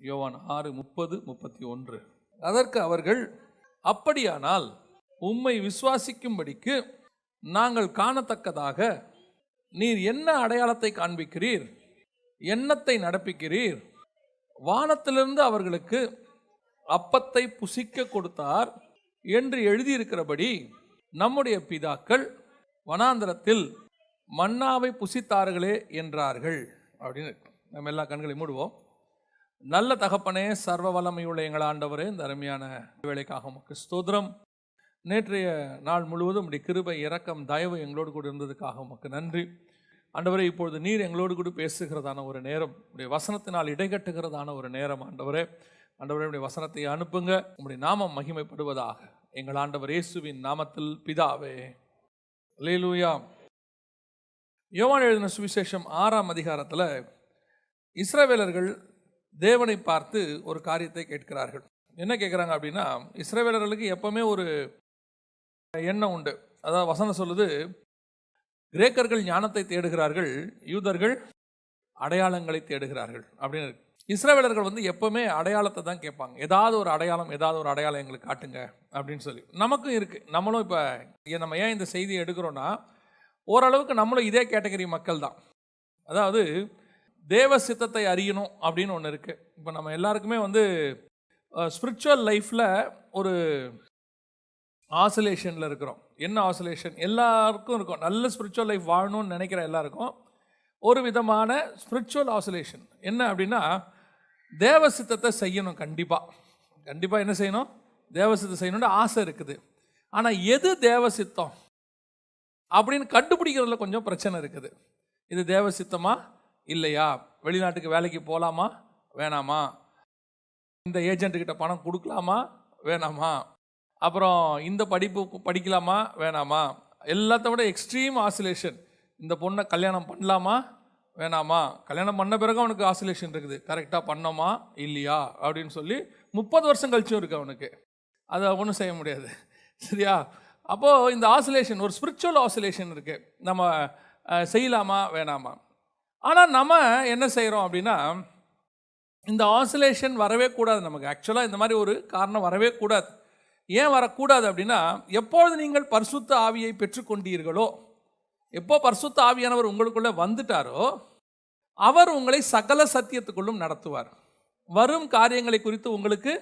யோவான் 6:30-31. அதற்கு அவர்கள், அப்படியானால் உம்மை விசுவாசிக்கும்படிக்கு நாங்கள் காணத்தக்கதாக நீர் என்ன அடையாளத்தை காண்பிக்கிறீர், எண்ணத்தை நடப்பிக்கிறீர்? வானத்திலிருந்து அவர்களுக்கு அப்பத்தை புசிக்க கொடுத்தார் என்று எழுதியிருக்கிறபடி நம்முடைய பிதாக்கள் வனாந்தரத்தில் மன்னாவை புசித்தார்களே என்றார்கள் அப்படின்னு. நம்ம எல்லா கண்களை மூடுவோம். நல்ல தகப்பனே, சர்வ வல்லமையுள்ள எங்கள் ஆண்டவரே, இந்த அருமையான வேலைக்காக உமக்கு ஸ்தோத்திரம். நேற்றைய நாள் முழுவதும் உம்முடைய கிருபை, இரக்கம், தயவு எங்களோடு கூட இருந்ததுக்காக உமக்கு நன்றி. ஆண்டவரே, இப்பொழுது நீர் எங்களோடு கூட பேசுகிறதான ஒரு நேரம், உடைய வசனத்தினால் இடைகட்டுகிறதான ஒரு நேரம். ஆண்டவரே, உடைய வசனத்தை அனுப்புங்க, உம்முடைய நாமம் மகிமைப்படுவதாக. எங்கள் ஆண்டவர் இயேசுவின் நாமத்தில் பிதாவே, அல்லேலூயா. யோவான் எழுதின சுவிசேஷம் 6ஆம் அதிகாரத்தில் இஸ்ரவேலர்கள் தேவனை பார்த்து ஒரு காரியத்தை கேட்கிறார்கள். என்ன கேட்குறாங்க அப்படின்னா, இஸ்ரவேலர்களுக்கு எப்பவுமே ஒரு எண்ணம் உண்டு. அதாவது வசனம் சொல்லுது, கிரேக்கர்கள் ஞானத்தை தேடுகிறார்கள், யூதர்கள் அடையாளங்களை தேடுகிறார்கள் அப்படின்னு. இஸ்ரவேலர்கள் எப்பவுமே அடையாளத்தை தான் கேட்பாங்க. ஏதாவது ஒரு அடையாளம் எங்களுக்கு காட்டுங்க அப்படின்னு சொல்லி. நமக்கும் இருக்குது. நம்மளும் இப்போ நம்ம ஏன் இந்த செய்தியை எடுக்கிறோன்னா, ஓரளவுக்கு நம்மளும் இதே கேட்டகரி மக்கள் தான். அதாவது தேவ சித்தத்தை அறியணும் அப்படின்னு ஒன்று இருக்குது. இப்போ நம்ம எல்லாருக்குமே ஸ்பிரிச்சுவல் லைஃப்பில் ஒரு ஆசோலேஷனில் இருக்கிறோம். என்ன ஆசோலேஷன்? எல்லாருக்கும் இருக்கும். நல்ல ஸ்பிரிச்சுவல் லைஃப் வாழணும்னு நினைக்கிற எல்லாருக்கும் ஒரு விதமான ஸ்பிரிச்சுவல் ஆசோலேஷன். என்ன அப்படின்னா, தேவ சித்தத்தை செய்யணும். கண்டிப்பாக என்ன செய்யணும்? தேவ சித்தம் செய்யணும்னு ஆசை இருக்குது. ஆனால் எது தேவ சித்தம் அப்படின்னு கண்டுபிடிக்கிறதுல கொஞ்சம் பிரச்சனை இருக்குது. இது தேவ சித்தமா இல்லையா? வெளிநாட்டுக்கு வேலைக்கு போகலாமா வேணாமா? இந்த ஏஜென்ட்டுக்கிட்ட பணம் கொடுக்கலாமா வேணாமா? அப்புறம் இந்த படிப்பு படிக்கலாமா வேணாமா? எல்லாத்த விட எக்ஸ்ட்ரீம் ஆசிலேஷன், இந்த பொண்ணை கல்யாணம் பண்ணலாமா வேணாமா? கல்யாணம் பண்ண பிறகு அவனுக்கு ஆசிலேஷன் இருக்குது, கரெக்டாக பண்ணோமா இல்லையா அப்படின்னு சொல்லி 30 வருஷம் கழிச்சும் இருக்குது அவனுக்கு. அதை ஒன்றும் செய்ய முடியாது, சரியா? அப்போது இந்த ஆசிலேஷன், ஒரு ஸ்பிரிச்சுவல் ஆசிலேஷன் இருக்குது. நம்ம செய்யலாமா வேணாமா? ஆனால் நம்ம என்ன செய்கிறோம் அப்படின்னா, இந்த ஆசிலேஷன் வரவே கூடாது நமக்கு. ஆக்சுவலாக இந்த மாதிரி ஒரு காரணம் வரவே கூடாது. ஏன் வரக்கூடாது அப்படின்னா, எப்பொழுது நீங்கள் பரிசுத்த ஆவியை பெற்றுக்கொண்டீர்களோ, எப்போ பரிசுத்த ஆவியானவர் உங்களுக்குள்ளே வந்துட்டாரோ, அவர் உங்களை சகல சத்தியத்துக்குள்ளும் நடத்துவார், வரும் காரியங்களை குறித்து உங்களுக்கு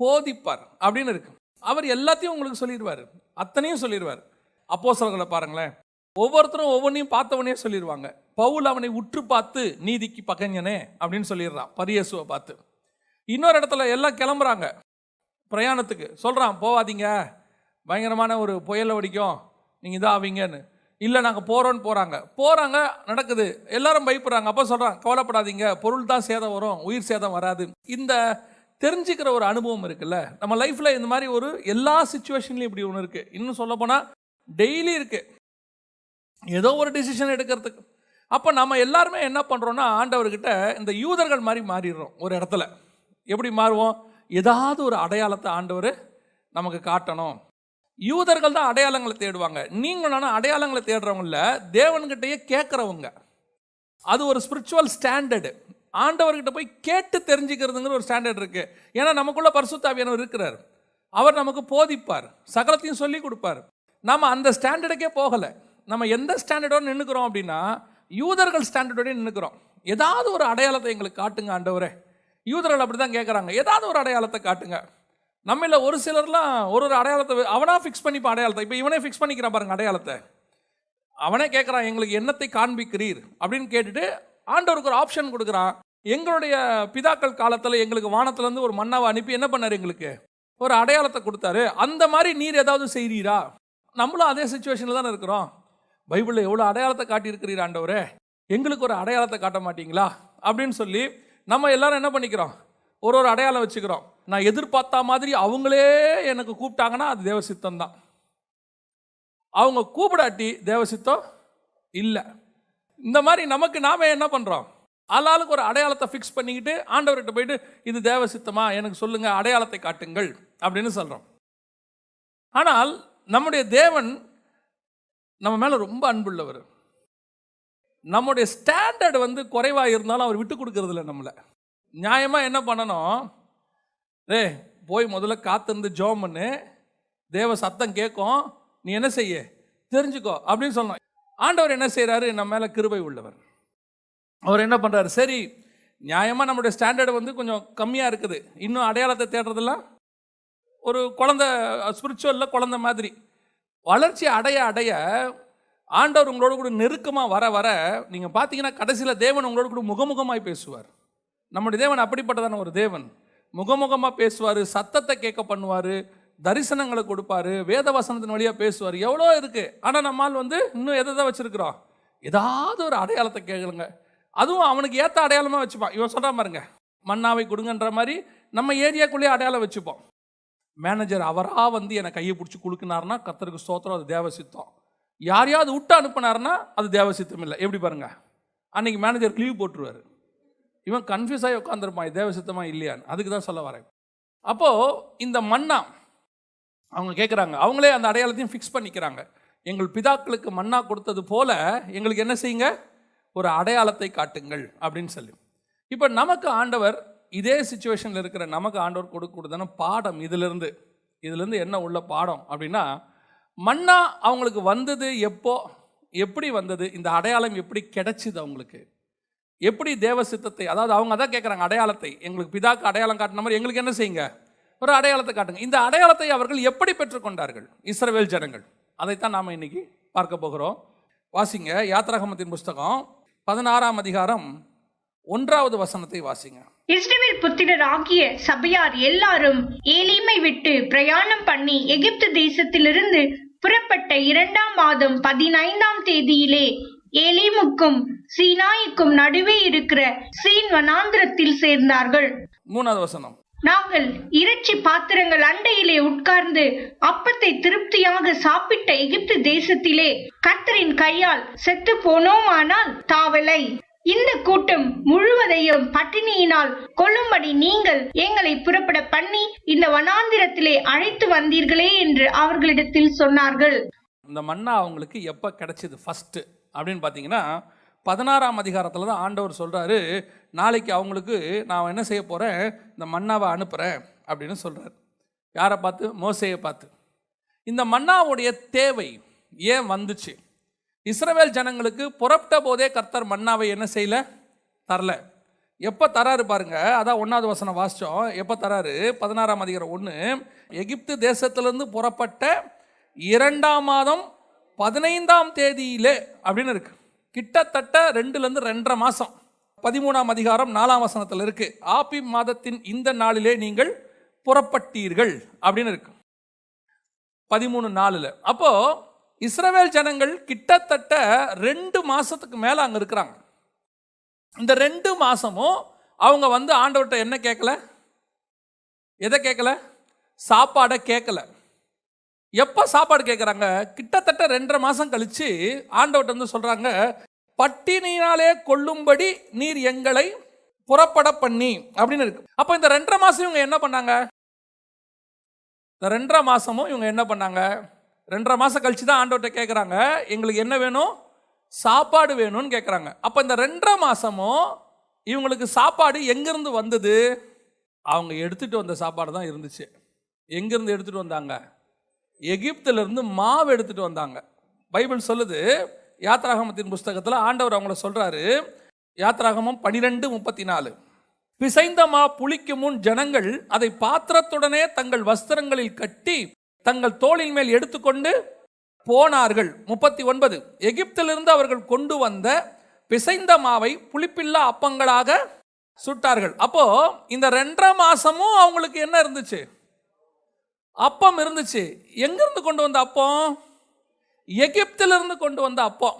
போதிப்பார் அப்படின்னு இருக்கு. அவர் எல்லாத்தையும் உங்களுக்கு சொல்லிடுவார், அத்தனையும் சொல்லிடுவார். அப்போஸ்தலர்களை பாருங்களேன், ஒவ்வொருத்தரும் ஒவ்வொன்றையும் பார்த்தவனே சொல்லிடுவாங்க. பவுல் அவனை உற்று பார்த்து நீதிக்கு பகைஞனே அப்படின்னு சொல்லிடுறான் பரியேசுவை பார்த்து. இன்னொரு இடத்துல எல்லாம் கிளம்புறாங்க பிரயாணத்துக்கு, சொல்கிறான் போவாதீங்க, பயங்கரமான ஒரு புயலை வடிக்கும், நீங்கள் இதாக ஆவீங்கன்னு. இல்லை நாங்கள் போகிறோன்னு போகிறாங்க, நடக்குது, எல்லாரும் பயப்படுறாங்க. அப்போ சொல்கிறான் கவலைப்படாதீங்க, பொருள் தான் சேதம் வரும், உயிர் சேதம் வராது. இந்த தெரிஞ்சுக்கிற ஒரு அனுபவம் இருக்குல்ல நம்ம லைஃப்பில். இந்த மாதிரி ஒரு எல்லா சிச்சுவேஷன்லையும் இப்படி ஒன்று இருக்குது. இன்னும் சொல்ல போனால் டெய்லி இருக்குது ஏதோ ஒரு டிசிஷன் எடுக்கிறதுக்கு. அப்போ நம்ம எல்லாருமே என்ன பண்ணுறோன்னா, ஆண்டவர்கிட்ட இந்த யூதர்கள் மாதிரி மாறிடுறோம். ஒரு இடத்துல எப்படி மாறுவோம்? ஏதாவது ஒரு அடையாளத்தை ஆண்டவர் நமக்கு காட்டணும். யூதர்கள் தான் அடையாளங்களை தேடுவாங்க. நீங்கள் நானும் அடையாளங்களை தேடுறவங்கள தேவன்கிட்டயே கேட்குறவங்க. அது ஒரு ஸ்பிரிச்சுவல் ஸ்டாண்டர்டு. ஆண்டவர்கிட்ட போய் கேட்டு தெரிஞ்சுக்கிறதுங்கிற ஒரு ஸ்டாண்டர்ட் இருக்குது. ஏன்னா நமக்குள்ள பரிசுத்த ஆவியானவர் இருக்கிறார், அவர் நமக்கு போதிப்பார், சகலத்தையும் சொல்லி கொடுப்பார். நம்ம அந்த ஸ்டாண்டர்டுக்கே போகலை. நம்ம எந்த ஸ்டாண்டர்டோடு நின்றுக்கிறோம் அப்படின்னா, யூதர்கள் ஸ்டாண்டர்டோட நின்றுக்கிறோம். ஏதாவது ஒரு அடையாளத்தை எங்களுக்கு காட்டுங்க ஆண்டவரே. யூதர்கள் அப்படி தான் கேட்குறாங்க, ஏதாவது ஒரு அடையாளத்தை காட்டுங்க. நம்மள ஒரு சிலர்லாம் ஒரு அடையாளத்தை அவனாக ஃபிக்ஸ் பண்ணிப்பான் அடையாளத்தை. இப்போ இவனே ஃபிக்ஸ் பண்ணிக்கிறான் பாருங்க அடையாளத்தை. அவனே கேட்குறான், எங்களுக்கு என்னத்தை காண்பிக்கிறீர் அப்படின்னு கேட்டுட்டு ஆண்டவருக்கு ஒரு ஆப்ஷன் கொடுக்குறான். எங்களுடைய பிதாக்கள் காலத்தில் எங்களுக்கு வானத்திலேருந்து ஒரு மன்னாவை அனுப்பி என்ன பண்ணார்? எங்களுக்கு ஒரு அடையாளத்தை கொடுத்தாரு. அந்த மாதிரி நீர் ஏதாவது செய்கிறீரா? நம்மளும் அதே சிச்சுவேஷனில் தானே இருக்கிறோம். பைபிளில் எவ்வளோ அடையாளத்தை காட்டியிருக்கிறீர் ஆண்டவரே, எங்களுக்கு ஒரு அடையாளத்தை காட்ட மாட்டீங்களா அப்படின்னு சொல்லி நம்ம எல்லாரும் என்ன பண்ணிக்கிறோம்? ஒரு அடையாளம் வச்சுக்கிறோம். நான் எதிர்பார்த்த மாதிரி அவங்களே எனக்கு கூப்பிட்டாங்கன்னா அது தேவசித்தம் தான். அவங்க கூப்பிடாட்டி தேவசித்தம் இல்லை. இந்த மாதிரி நமக்கு நாம என்ன பண்ணுறோம்? ஆளாளுக்கு ஒரு அடையாளத்தை ஃபிக்ஸ் பண்ணிக்கிட்டு ஆண்டவர்கிட்ட போயிட்டு இது தேவசித்தமா எனக்கு சொல்லுங்க, அடையாளத்தை காட்டுங்கள் அப்படின்னு சொல்கிறோம். ஆனால் நம்முடைய தேவன் நம்ம மேலே ரொம்ப அன்புள்ளவர். நம்முடைய ஸ்டாண்டர்ட் குறைவாக இருந்தாலும் அவர் விட்டு கொடுக்கறது இல்லை நம்மளை. நியாயமாக என்ன பண்ணணும்? போய் முதல்ல காத்திருந்து ஜெபம் பண்ணு, தேவ சத்தம் கேட்கும், நீ என்ன செய்ய தெரிஞ்சுக்கோ அப்படின்னு சொல்லணும். ஆண்டவர் என்ன செய்கிறாரு? நம்ம மேலே கிருபை உள்ளவர். அவர் என்ன பண்ணுறாரு? சரி, நியாயமாக நம்மளுடைய ஸ்டாண்டர்டு கொஞ்சம் கம்மியாக இருக்குது, இன்னும் அடையாளத்தை தேடுறதெல்லாம் ஒரு குழந்தை, ஸ்பிரிச்சுவலில் குழந்தை மாதிரி வளர்ச்சி அடைய அடைய ஆண்டவர் உங்களோட கூட நெருக்கமாக வர வர நீங்கள் பார்த்தீங்கன்னா கடைசியில் தேவன் உங்களோட கூட முகமுகமாய் பேசுவார். நம்முடைய தேவன் அப்படிப்பட்டதான ஒரு தேவன். முகமுகமாக பேசுவார், சத்தத்தை கேட்க பண்ணுவார், தரிசனங்களை கொடுப்பார், வேத வசனத்தின் வழியாக பேசுவார். எவ்வளோ இருக்குது. ஆனால் நம்மால் இன்னும் எதை தான் வச்சுருக்கிறோம்? ஏதாவது ஒரு அடையாளத்தை கேட்கலுங்க, அதுவும் அவனுக்கு ஏற்ற அடையாளமாக வச்சுப்பான். இவன் சொல்கிறா பாருங்க, மன்னாவை கொடுங்கன்ற மாதிரி நம்ம ஏரியாக்குள்ளேயே அடையாளம் வச்சுப்போம். மேனேஜர் அவராக என்னை கையை பிடிச்சி கொடுக்குனாருன்னா கர்த்தருக்கு ஸ்தோத்திரம், அது தேவசித்தம். யாரையாவது விட்டு அனுப்புனாருன்னா அது தேவசித்தம் இல்லை. எப்படி பாருங்க, அன்னைக்கு மேனேஜர் லீவ் போட்டுருவார். இவன் கன்ஃபியூஸ் ஆகி உட்காந்துருப்பான், தேவசித்தமா இல்லையான்னு. அதுக்கு தான் சொல்ல வரேன். அப்போது இந்த மன்னா அவங்க கேட்குறாங்க, அவங்களே அந்த அடையாளத்தையும் ஃபிக்ஸ் பண்ணிக்கிறாங்க. எங்கள் பிதாக்களுக்கு மன்னா கொடுத்தது போல எங்களுக்கு என்ன செய்யுங்க, ஒரு அடையாளத்தை காட்டுங்கள் அப்படின்னு சொல்லி. இப்போ நமக்கு ஆண்டவர் இதே சிச்சுவேஷனில் இருக்கிற நமக்கு ஆண்டவர் கொடுக்கக்கூடாதான பாடம் இதிலிருந்து என்ன உள்ள பாடம் அப்படின்னா, மன்னா அவங்களுக்கு வந்தது எப்போ, எப்படி வந்தது, இந்த அடையாளம் எப்படி கிடைச்சிது, அவங்களுக்கு எப்படி தேவ சித்தத்தை, அதாவது அவங்க அதான் கேட்குறாங்க, அடையாளத்தை எங்களுக்கு பிதாக்கு அடையாளம் காட்டின மாதிரி எங்களுக்கு என்ன செய்யுங்க, ஒரு அடையாளத்தை காட்டுங்க. இந்த அடையாளத்தை அவர்கள் எப்படி பெற்றுக்கொண்டார்கள் இஸ்ரவேல் ஜனங்கள், அதைத்தான் நாம் இன்னைக்கு பார்க்க போகிறோம். வாசிங்க யாத்ராகமத்தின் புஸ்தகம் 16ஆம் அதிகாரம் 1வது வசனத்தை வாசிங்க. இஸ்ரவேல் புத்திரர் ஆகிய சபையார் எல்லாரும் ஏலீமை விட்டு பிரயாணம் பண்ணி எகிப்து தேசத்திலிருந்து புறப்பட்ட 2ஆம் மாதம் 15ஆம் தேதியிலே ஏலீமுக்கும் சீனாய்க்கும் நடுவே இருக்கிற சீன் வனாந்திரத்தில் சேர்ந்தார்கள். 3வது வசனம். நாங்கள் இறைச்சி பாத்திரங்கள் அண்டையிலே உட்கார்ந்து அப்பத்தை திருப்தியாக சாப்பிட்ட எகிப்து தேசத்திலே கர்த்தரின் கையால் செத்து போனோமானால் தாவலை. இந்த கூட்டம் முழுவதையும் பட்டினியினால் கொல்லும்படி நீங்கள் எங்களை புறப்பட பண்ணி இந்த வனாந்திரத்திலே அழைத்து வந்தீர்களே என்று அவர்களிடத்தில் சொன்னார்கள். இந்த மன்னா அவங்களுக்கு எப்போ கிடைச்சது ஃபர்ஸ்ட் அப்படின்னு பார்த்தீங்கன்னா 16ஆம் அதிகாரத்தில் தான் ஆண்டவர் சொல்கிறாரு, நாளைக்கு அவங்களுக்கு நான் என்ன செய்ய போகிறேன், இந்த மன்னாவை அனுப்புகிறேன் அப்படின்னு சொல்கிறார். யாரை பார்த்து? மோசேயை பார்த்து. இந்த மன்னாவுடைய தேவை ஏன் வந்துச்சு? இஸ்ரவேல் ஜனங்களுக்கு புறப்பட்ட போதே கர்த்தர் மன்னாவை என்ன செய்யல, தரல. எப்போ தராரு பாருங்க, அதான் 1வது வசனம் வாசித்தோம். எப்போ தராரு? 16ஆம் அதிகாரம் 1, எகிப்து தேசத்திலிருந்து புறப்பட்ட 2ஆம் மாதம் 15ஆம் தேதியிலே அப்படின்னு இருக்கு. கிட்டத்தட்ட 2லேருந்து 2.5 மாதம். 13ஆம் அதிகாரம் 4ஆம் வசனத்தில் இருக்கு, ஆபீம் மாதத்தின் இந்த நாளிலே நீங்கள் புறப்பட்டீர்கள் அப்படின்னு இருக்கு 13:4. அப்போ இஸ்ரவேல் ஜனங்கள் கிட்டத்தட்ட 2 மாசத்துக்கு மேல அங்க இருக்கிறாங்க. இந்த 2 மாசமும் அவங்க ஆண்டவர்கிட்ட என்ன கேட்கல, எதை கேட்கல, சாப்பாடை கேட்கல. எப்போ சாப்பாடு கேட்குறாங்க? கிட்டத்தட்ட 2.5 மாதம் கழிச்சு ஆண்டவர்கிட்ட சொல்றாங்க, பட்டினியினாலே கொல்லும்படி நீர் எங்களை புறப்பட பண்ணி அப்படின்னு இருக்கு. அப்போ இந்த 2.5 மாதம் இவங்க என்ன பண்ணாங்க? இந்த 2.5 மாதமும் இவங்க என்ன பண்ணாங்க? 2.5 மாதம் கழிச்சு தான் ஆண்டவர்கிட்ட கேட்குறாங்க, எங்களுக்கு என்ன வேணும், சாப்பாடு வேணும்னு கேட்குறாங்க. அப்போ இந்த 2.5 மாதமும் இவங்களுக்கு சாப்பாடு எங்கேருந்து வந்தது? அவங்க எடுத்துகிட்டு வந்த சாப்பாடு தான் இருந்துச்சு. எங்கேருந்து எடுத்துகிட்டு வந்தாங்க? எகிப்திலிருந்து மாவு எடுத்துகிட்டு வந்தாங்க. பைபிள் சொல்லுது, யாத்ராகமத்தின் புஸ்தகத்தில் ஆண்டவர் அவங்கள சொல்கிறாரு, யாத்ராகமம் 12:34, பிசைந்த மா புளிக்கும் முன் ஜனங்கள் அதை பாத்திரத்துடனே தங்கள் வஸ்திரங்களில் கட்டி தங்கள் தோளின் மேல் எடுத்துக்கொண்டு போனார்கள். 39, எகிப்திலிருந்து அவர்கள் கொண்டு வந்த பிசைந்த மாவை புளிப்பில்லா அப்பங்களாக சுட்டார்கள். அப்போ இந்த 2.5 மாசமும் அவங்களுக்கு என்ன இருந்துச்சு? அப்பம் இருந்துச்சு. எங்கிருந்து கொண்டு வந்த அப்பம்? எகிப்திலிருந்து கொண்டு வந்த அப்பம்.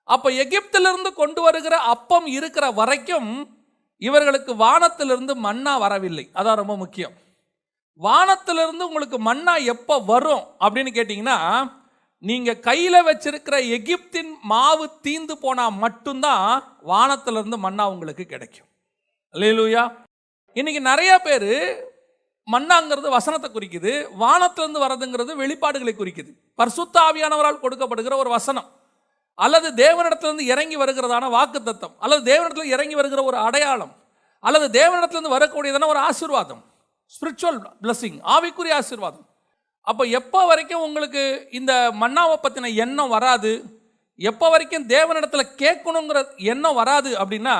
அப்போ எகிப்திலிருந்து கொண்டு வருகிற அப்பம் இருக்கிற வரைக்கும் இவர்களுக்கு வானத்திலிருந்து மன்னா வரவில்லை. அதான் ரொம்ப முக்கியம். வானத்திலிருந்து உங்களுக்கு மன்னா எப்போ வரும் அப்படின்னு கேட்டிங்கன்னா, நீங்கள் கையில் வச்சிருக்கிற எகிப்தின் மாவு தீந்து போனால் மட்டும்தான் வானத்திலிருந்து மன்னா உங்களுக்கு கிடைக்கும். அல்லேலூயா. இன்னைக்கு நிறைய பேர் மன்னாங்கிறது வசனத்தை குறிக்குது, வானத்திலிருந்து வரதுங்கிறது வெளிப்பாடுகளை குறிக்குது. பரிசுத்த ஆவியானவரால் கொடுக்கப்படுகிற ஒரு வசனம், அல்லது தேவனிடத்திலிருந்து இறங்கி வருகிறதான வாக்குத்தத்தம், அல்லது தேவனிடத்தில் இறங்கி வருகிற ஒரு அடையாளம், அல்லது தேவனிடத்திலிருந்து வரக்கூடியதான ஒரு ஆசீர்வாதம், ஸ்பிரிச்சுவல் பிளஸிங், ஆவிக்குரிய ஆசீர்வாதம். அப்போ எப்போ வரைக்கும் உங்களுக்கு இந்த மன்னாவை பற்றின எண்ணம் வராது, எப்போ வரைக்கும் தேவனிடத்தில் கேட்கணுங்கிற எண்ணம் வராது அப்படின்னா,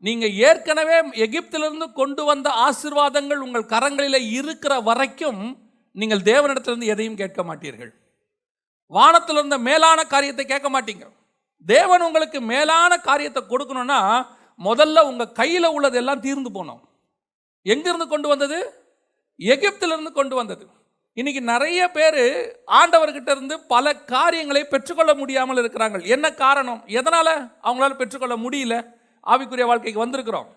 நீங்கள் ஏற்கனவே எகிப்திலிருந்து கொண்டு வந்த ஆசீர்வாதங்கள் உங்கள் கரங்களில் இருக்கிற வரைக்கும் நீங்கள் தேவனிடத்திலிருந்து எதையும் கேட்க மாட்டீர்கள். வானத்தில் இருந்த மேலான காரியத்தை கேட்க மாட்டீங்க. தேவன் உங்களுக்கு மேலான காரியத்தை கொடுக்கணும்னா முதல்ல உங்கள் கையில் உள்ளதெல்லாம் தீர்ந்து போனோம். எங்கிருந்து கொண்டு வந்தது? எகிப்திலிருந்து கொண்டு வந்தது. இன்னைக்கு நிறைய பேர் ஆண்டவர்கிட்ட இருந்து பல காரியங்களை பெற்றுக்கொள்ள முடியாமல் இருக்கிறாங்க. என்ன காரணம்? எதனால் அவங்களால பெற்றுக்கொள்ள முடியல? ஆவிக்குரிய வாழ்க்கைக்கு வந்திருக்கிறோம்,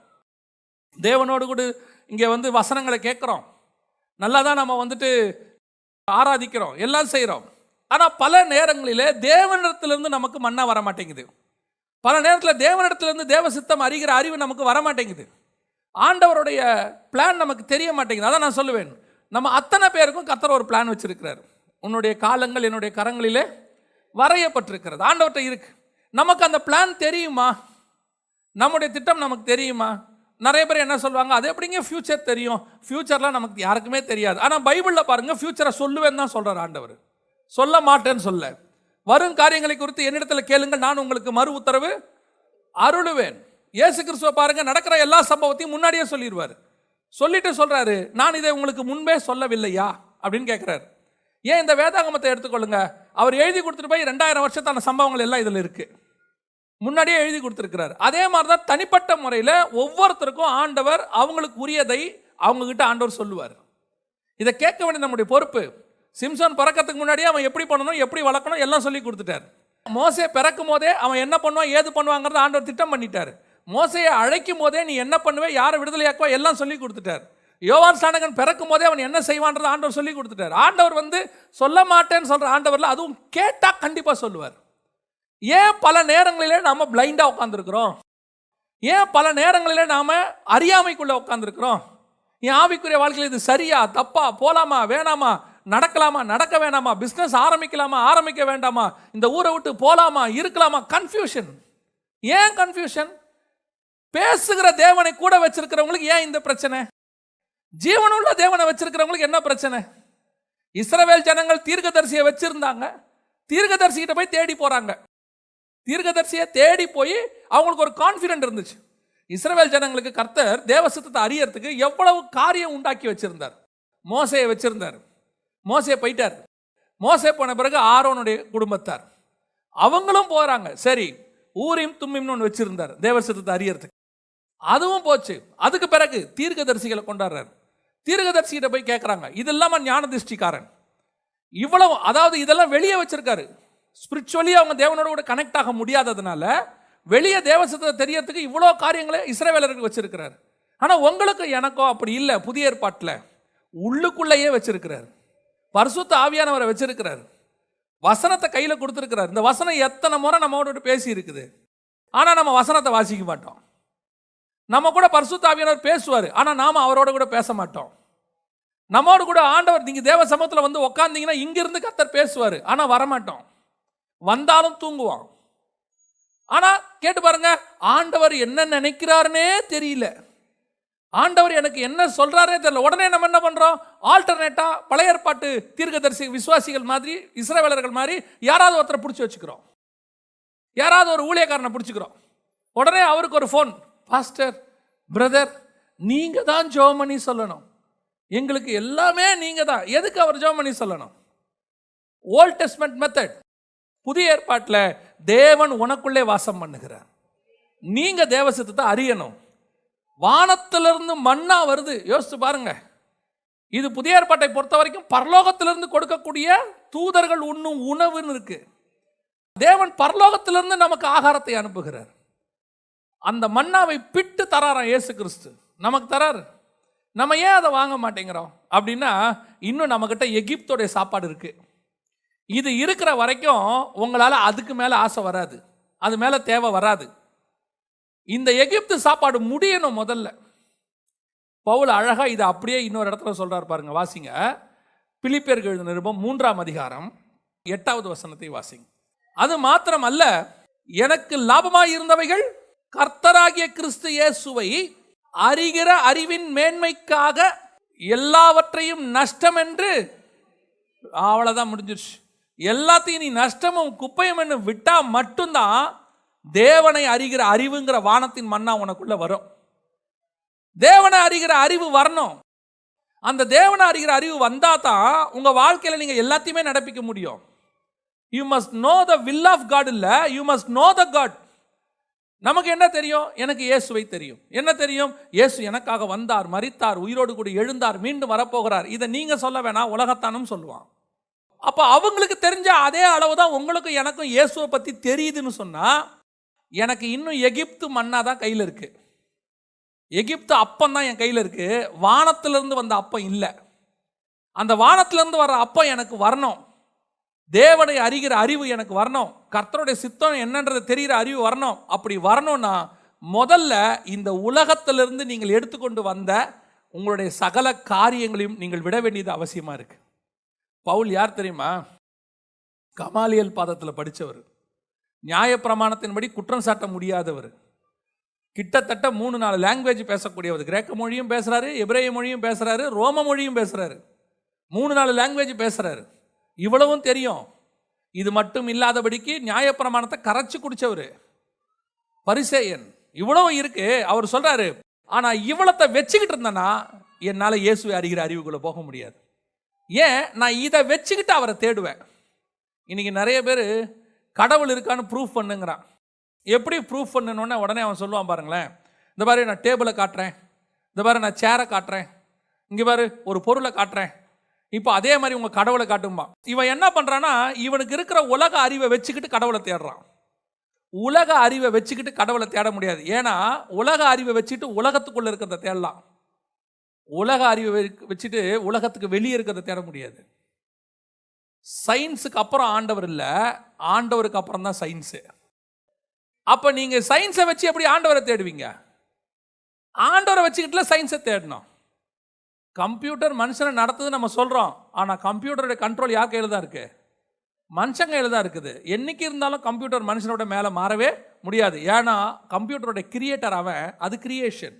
தேவனோடு கூட இங்கே வசனங்களை கேட்குறோம், நல்லா தான் நம்ம ஆராதிக்கிறோம், எல்லாம் செய்கிறோம். ஆனால் பல நேரங்களில் தேவனிடத்திலிருந்து நமக்கு மன்னா வர மாட்டேங்குது. பல நேரத்தில் தேவனிடத்திலிருந்து தேவ சித்தம் அறிகிற அறிவு நமக்கு வர மாட்டேங்குது. ஆண்டவருடைய பிளான் நமக்கு தெரிய மாட்டேங்குது. அதான் நான் சொல்லுவேன், நம்ம அத்தனை பேருக்கும் கர்த்தர் ஒரு பிளான் வச்சிருக்கிறார். உன்னுடைய காலங்கள் என்னுடைய கரங்களிலே வரையப்பட்டிருக்கிறது, ஆண்டவர்கிட்ட இருக்கு. நமக்கு அந்த பிளான் தெரியுமா? நம்முடைய திட்டம் நமக்கு தெரியுமா? நிறைய பேர் என்ன சொல்லுவாங்க, அது எப்படிங்க ஃபியூச்சர் தெரியும்? ஃபியூச்சர்லாம் நமக்கு யாருக்குமே தெரியாது. ஆனால் பைபிளில் பாருங்கள், ஃபியூச்சரை சொல்லுவேன்னு தான் சொல்கிறார் ஆண்டவர், சொல்ல மாட்டேன்னு சொல்ல. வரும் காரியங்களை குறித்து என்னிடத்தில் கேளுங்கள், நான் உங்களுக்கு மறு உத்தரவு அருளுவேன். இயேசு கிறிஸ்துவை பாருங்கள், நடக்கிற எல்லா சம்பவத்தையும் முன்னாடியே சொல்லிடுவார். சொல்லிட்டு சொல்கிறாரு, நான் இதை உங்களுக்கு முன்பே சொல்லவில்லையா அப்படின்னு கேட்குறாரு. ஏன் இந்த வேதாகமத்தை எடுத்துக்கொள்ளுங்க, அவர் எழுதி கொடுத்துட்டு போய் 2000 வருஷத்தான சம்பவங்கள் எல்லாம் இதில் இருக்குது, முன்னாடியே எழுதி கொடுத்துருக்கிறார். அதே மாதிரி தான் தனிப்பட்ட முறையில் ஒவ்வொருத்தருக்கும் ஆண்டவர் அவங்களுக்கு உரியதை அவங்கக்கிட்ட ஆண்டவர் சொல்லுவார். இதை கேட்க வேண்டிய நம்முடைய பொறுப்பு. சிம்சன் பிறக்கிறதுக்கு முன்னாடியே அவன் எப்படி பண்ணணும், எப்படி வளர்க்கணும் எல்லாம் சொல்லி கொடுத்துட்டார். மோசே பிறக்கும் போதே அவன் என்ன பண்ணுவான், ஏது பண்ணுவாங்கிறத ஆண்டவர் திட்டம் பண்ணிட்டார். மோசையை அழைக்கும் போதே நீ என்ன பண்ணுவே, யாரை விடுதலையாக்குவா எல்லாம் சொல்லி கொடுத்துட்டார். யோவான் ஸ்நானகன் பிறக்கும் போதே அவன் என்ன செய்வான்றதை ஆண்டவர் சொல்லி கொடுத்துட்டார். ஆண்டவர் சொல்ல மாட்டேன்னு சொல்கிற ஆண்டவரில் அதுவும் கேட்டால் கண்டிப்பாக சொல்லுவார். ஏன் பல நேரங்களிலே நாம் பிளைண்டாக உட்காந்துருக்கிறோம்? ஏன் பல நேரங்களிலே நாம் அறியாமைக்குள்ளே உட்காந்துருக்கிறோம்? என் ஆவிக்குரிய வாழ்க்கையில் இது சரியா தப்பா, போகலாமா வேணாமா, நடக்கலாமா நடக்க வேணாமா, பிஸ்னஸ் ஆரம்பிக்கலாமா ஆரம்பிக்க வேண்டாமா, இந்த ஊரை விட்டு போகலாமா இருக்கலாமா, கன்ஃபியூஷன். ஏன் கன்ஃபியூஷன்? பேசுகிற தேவனை கூட வச்சிருக்கிறவங்களுக்கு ஏன் இந்த பிரச்சனை? ஜீவனுள்ள தேவனை வச்சிருக்கிறவங்களுக்கு என்ன பிரச்சனை? இஸ்ரவேல் ஜனங்கள் தீர்க்கதரிசியை வச்சிருந்தாங்க, தீர்க்கதரிசிகிட்ட போய் தேடி போறாங்க. தீர்க்கதரிசியை தேடி போய் அவங்களுக்கு ஒரு கான்ஃபிடென்ட் இருந்துச்சு. இஸ்ரவேல் ஜனங்களுக்கு கர்த்தர் தேவ சித்தத்தை அறியறதுக்கு எவ்வளவு காரியம் உண்டாக்கி வச்சிருந்தார். மோசையை வச்சிருந்தார், மோசே போயிட்டார். மோசே போன பிறகு ஆரோனுடைய குடும்பத்தார் அவங்களும் போறாங்க. சரி, ஊரிம் தும்மிம்னு ஒன்று வச்சிருந்தார் தேவ சித்தத்தை அறியறதுக்கு, அதுவும் போச்சு. அதுக்கு பிறகு தீர்க்கதரிசிகளை கொண்டாடுறாரு. தீர்க்கதரிசிகிட்ட போய் கேட்குறாங்க. இது இல்லாமல் ஞான திருஷ்டிக்காரன் இவ்வளவு, அதாவது இதெல்லாம் வெளியே வச்சிருக்காரு. ஸ்பிரிச்சுவலி அவங்க தேவனோட கூட கனெக்ட் ஆக முடியாததுனால வெளியே தேவசத்தை தெரியறதுக்கு இவ்வளோ காரியங்களை இஸ்ரவேலருக்கு வச்சிருக்கிறார். ஆனால் உங்களுக்கு எனக்கோ அப்படி இல்லை. புதிய ஏற்பாட்டில் உள்ளுக்குள்ளேயே வச்சிருக்கிறார், பரிசுத்த ஆவியானவரை வச்சிருக்கிறார், வசனத்தை கையில் கொடுத்துருக்கிறார். இந்த வசனம் எத்தனை முறை நம்மோட பேசி இருக்குது, ஆனால் நம்ம வசனத்தை வாசிக்க மாட்டோம். நம்ம கூட பரிசுத்த ஆவியானவர் பேசுவார், ஆனால் நாம் அவரோட கூட பேச மாட்டோம். நம்மோடு கூட ஆண்டவர், நீங்கள் தேவ சமூகத்தில் உட்காந்தீங்கன்னா இங்கிருந்து கர்த்தர் பேசுவார், ஆனால் வரமாட்டோம். வந்தாலும் தூங்குவான். ஆனால் கேட்டு பாருங்க, ஆண்டவர் என்ன நினைக்கிறாருன்னே தெரியல, ஆண்டவர் எனக்கு என்ன சொல்றாரே தெரியல. உடனே நம்ம என்ன பண்றோம், ஆல்டர்னேட்டா பழைய ஏற்பாட்டு தீர்க்கதரிசி விசுவாசிகள் மாதிரி, இஸ்ரவேலர்கள் மாதிரி யாராவது ஒருத்தரை பிடிச்சி வச்சுக்கிறோம், யாராவது ஒரு ஊழியக்காரனை பிடிச்சிக்கிறோம். உடனே அவருக்கு ஒரு ஃபோன், பாஸ்டர் பிரதர் நீங்க தான் ஜெபம் பண்ணி சொல்லணும், எங்களுக்கு எல்லாமே நீங்க தான். எதுக்கு அவர் ஜெபம் பண்ணி சொல்லணும்? Old testament method. புதிய ஏற்பாட்டில் தேவன் உனக்குள்ளே வாசம் பண்ணுகிறார். நீங்க தேவ சித்தத்தை அறியணும். வானத்திலிருந்து மன்னா வருது, யோசிச்சு பாருங்க. இது புதிய ஏற்பாட்டை பொறுத்த வரைக்கும் பரலோகத்திலிருந்து கொடுக்கக்கூடிய தூதர்கள் உண்ணும் உணவுன்னு இருக்கு. தேவன் பரலோகத்திலிருந்து நமக்கு ஆகாரத்தை அனுப்புகிறார். அந்த மன்னாவை பிட்டு தராராம் இயேசு கிறிஸ்து, நமக்கு தராரு. நம்ம ஏன் அதை வாங்க மாட்டேங்கிறோம் அப்படின்னா, இன்னும் நம்மகிட்ட எகிப்தோடைய சாப்பாடு இருக்கு. இது இருக்கிற வரைக்கும் உங்களால் அதுக்கு மேலே ஆசை வராது, அது மேலே தேவை வராது. இந்த எகிப்து சாப்பாடு முடியணும் முதல்ல. பவுல் அழகா இதை அப்படியே இன்னொரு இடத்துல சொல்றாரு பாருங்க, வாசிங்க. பிலிப்பியருக்கு எழுதின நிருபம் 3ஆம் அதிகாரம் 8வது வசனத்தை வாசிங்க. அது மாத்திரம் அல்ல, எனக்கு லாபமாய் இருந்தவைகள் கர்த்தராகிய கிறிஸ்து இயேசுவை அறிகிற அறிவின் மேன்மைக்காக எல்லாவற்றையும் நஷ்டம் என்று, அவ்வளவுதான், முடிஞ்சிருச்சு. எல்லாத்தையும் நீ நஷ்டமும் குப்பையும் என்று விட்டா மட்டும்தான் தேவனை அறிகிற அறிவுங்கிற வானத்தின் மன்னா உனக்குள்ள வரும். தேவனை அறிகிற அறிவு வரணும். அந்த தேவனை அறிகிற அறிவு வந்தா தான் உங்க வாழ்க்கையில நீங்க எல்லாத்தையுமே நடப்பிக்க முடியும். You must know the will of God, இல்ல you must know the God. நமக்கு என்ன தெரியும்? எனக்கு இயேசுவை தெரியும். என்ன தெரியும்? இயேசு எனக்காக வந்தார், மரித்தார், உயிரோடு கூட எழுந்தார், மீண்டும் வரப்போகிறார். இதை நீங்க சொல்ல வேணாம், உலகத்தானும் சொல்லுவான். அப்ப அவங்களுக்கு தெரிஞ்ச அதே அளவு தான் உங்களுக்கும் எனக்கும் இயேசுவை பத்தி தெரியுதுன்னு சொன்னா, எனக்கு இன்னும் எகிப்து மன்னா தான் கையில் இருக்கு. எகிப்து அப்பம் தான் என் கையில் இருக்கு. வானத்திலிருந்து வந்த அப்பம் இல்லை. அந்த வானத்திலிருந்து வர அப்பம் எனக்கு வரணும். தேவனை அறிகிற அறிவு எனக்கு வரணும். கர்த்தருடைய சித்தம் என்னன்றது தெரிகிற அறிவு வரணும். அப்படி வரணும்னா முதல்ல இந்த உலகத்திலிருந்து நீங்கள் எடுத்துக்கொண்டு வந்த உங்களுடைய சகல காரியங்களையும் நீங்கள் விட வேண்டியது அவசியமா இருக்கு. பவுல் யார் தெரியுமா? கமாலியல் பாதத்தில் படித்தவர், நியாயப்பிரமாணத்தின்படி குற்றம் சாட்ட முடியாதவர், கிட்டத்தட்ட 3-4 லாங்குவேஜ் பேசக்கூடியவர். கிரேக்க மொழியும் பேசுறாரு, எபிரேய மொழியும் பேசுறாரு, ரோம மொழியும் பேசுறாரு, 3-4 லாங்குவேஜ் பேசுறாரு. இவ்வளவும் தெரியும். இது மட்டும் இல்லாதபடிக்கு நியாயப்பிரமாணத்தை கரைச்சு குடிச்சவர், பரிசேயன். இவ்வளவு இருக்கு. அவர் சொல்றாரு, ஆனா இவ்வளத்தை வச்சுக்கிட்டு இருந்தேன்னா என்னால இயேசுவை அறிகிற அறிவுக்குள்ள போக முடியாது. ஏன்? நான் இதை வச்சுக்கிட்டு அவரை தேடுவேன். இன்னைக்கு நிறைய பேர் கடவுள் இருக்கான்னு ப்ரூஃப் பண்ணுங்கிறான். எப்படி ப்ரூஃப் பண்ணணும்னா உடனே அவன் சொல்லுவான் பாருங்களேன், இந்த மாதிரி நான் டேபிளை காட்டுறேன், இந்த மாதிரி நான் சேரை காட்டுறேன், இங்கே பாரு ஒரு பொருளை காட்டுறேன், இப்போ அதே மாதிரி உங்கள் கடவுளை காட்டும்பா. இவன் என்ன பண்ணுறான்னா, இவனுக்கு இருக்கிற உலக அறிவை வச்சுக்கிட்டு கடவுளை தேடுறான். உலக அறிவை வச்சுக்கிட்டு கடவுளை தேட முடியாது. ஏன்னா உலக அறிவை வச்சுட்டு உலகத்துக்குள்ளே இருக்கிறத தேடலாம், உலக அறிவை வச்சுட்டு உலகத்துக்கு வெளியே இருக்கிறத தேட முடியாது. சயின்ஸுக்கு அப்புறம் ஆண்டவர் இல்லை, ஆண்டவருக்கு அப்புறம் தான் சயின்ஸு. அப்போ நீங்கள் சயின்ஸை வச்சு எப்படி ஆண்டவரை தேடுவீங்க? ஆண்டவரை வச்சுக்கிட்டுல சயின்ஸை தேடணும். கம்ப்யூட்டர் மனுஷனை நடத்துது நம்ம சொல்கிறோம், ஆனால் கம்ப்யூட்டருடைய கண்ட்ரோல் யார் கையில் தான் இருக்குது? மனுஷன் கையில் தான் இருக்குது. என்னைக்கு இருந்தாலும் கம்ப்யூட்டர் மனுஷனோட மேலே மாறவே முடியாது. ஏன்னா கம்ப்யூட்டரோட கிரியேட்டர் அவன், அது கிரியேஷன்.